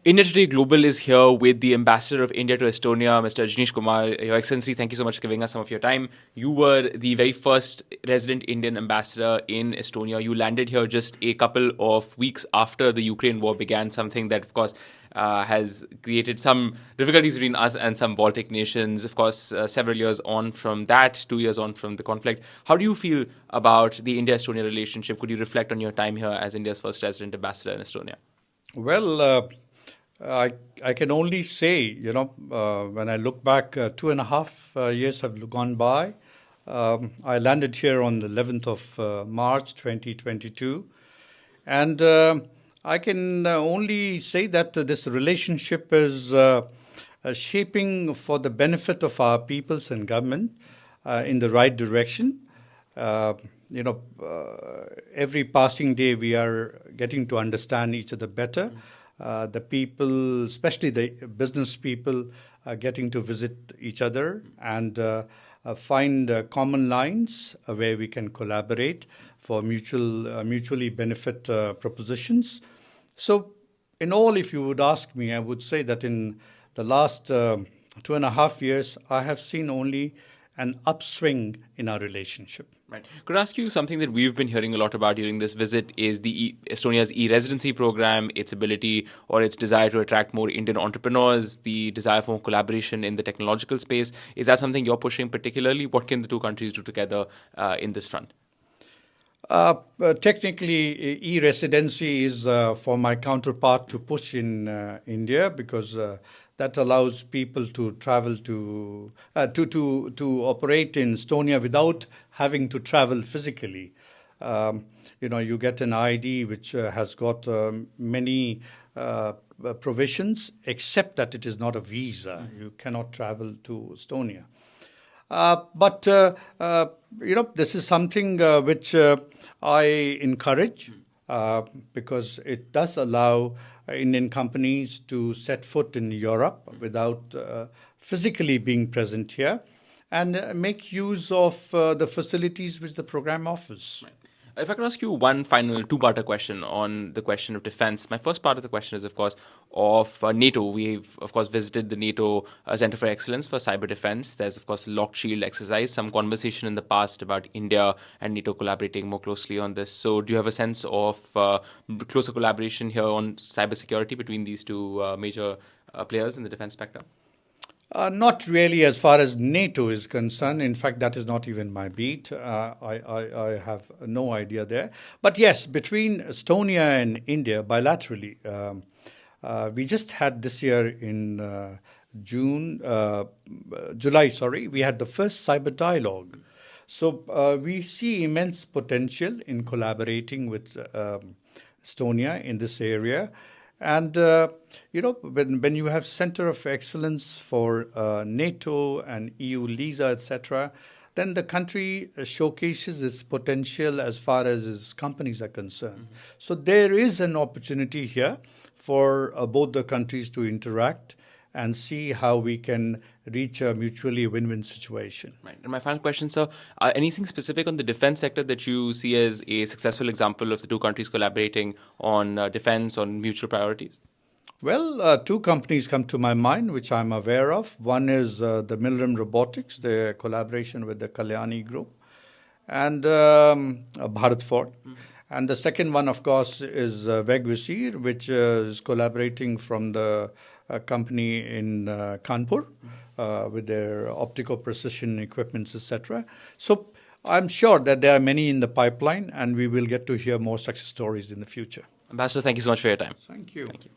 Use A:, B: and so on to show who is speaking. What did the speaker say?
A: India Today Global is here with the Ambassador of India to Estonia, Mr. Ajaneesh Kumar. Your Excellency, thank you so much for giving us some of your time. You were the very first resident Indian ambassador in Estonia. You landed here just a couple of weeks after the Ukraine war began, something that, of course, has created some difficulties between us and some Baltic nations. Of course, several years on from that, 2 years on from the conflict. How do you feel about the India-Estonia relationship? Could you reflect on your time here as India's first resident ambassador in Estonia?
B: Well, I can only say, when I look back, 2.5 years have gone by. I landed here on the 11th of March 2022. And I can only say that this relationship is shaping for the benefit of our peoples and government in the right direction. Every passing day we are getting to understand each other better. The people, especially the business people, are getting to visit each other and find common lines where we can collaborate for mutually benefit propositions. So, in all, if you would ask me, I would say that in the last 2.5 years, I have seen only an upswing in our relationship.
A: Right. Could I ask you something that we've been hearing a lot about during this visit is the Estonia's e-residency program, its ability or its desire to attract more Indian entrepreneurs, the desire for collaboration in the technological space. Is that something you're pushing particularly? What can the two countries do together in this front?
B: Technically, e-residency is for my counterpart to push in India because that allows people to travel to operate in Estonia without having to travel physically. You get an ID which has got many provisions, except that it is not a visa. You cannot travel to Estonia. But this is something which I encourage because it does allow Indian companies to set foot in Europe without physically being present here and make use of the facilities which the program offers.
A: Right. If I could ask you one final two-parter question on the question of defense. My first part of the question is, of course, of NATO. We've, of course, visited the NATO Center for Excellence for Cyber Defense. There's, of course, Locked Shield exercise, some conversation in the past about India and NATO collaborating more closely on this. So do you have a sense of closer collaboration here on cybersecurity between these two major players in the defense spectrum?
B: Not really as far as NATO is concerned. In fact, that is not even my beat. I have no idea there. But yes, between Estonia and India bilaterally, we just had this year in July, we had the first cyber dialogue. So we see immense potential in collaborating with Estonia in this area. And, when you have Center of Excellence for NATO and EU, LISA, etc., then the country showcases its potential as far as its companies are concerned. Mm-hmm. So there is an opportunity here for both the countries to interact and see how we can reach a mutually win-win situation.
A: Right. And my final question, sir, anything specific on the defense sector that you see as a successful example of the two countries collaborating on defense, on mutual priorities?
B: Well, two companies come to my mind, which I'm aware of. One is the Milram Robotics, their collaboration with the Khalistani group, and Bharat Ford. Mm-hmm. And the second one, of course, is Vegvisir, which is collaborating from the company in Kanpur with their optical precision equipments, etc. So I'm sure that there are many in the pipeline, and we will get to hear more success stories in the future.
A: Ambassador, thank you so much for your time.
B: Thank you.
A: Thank you.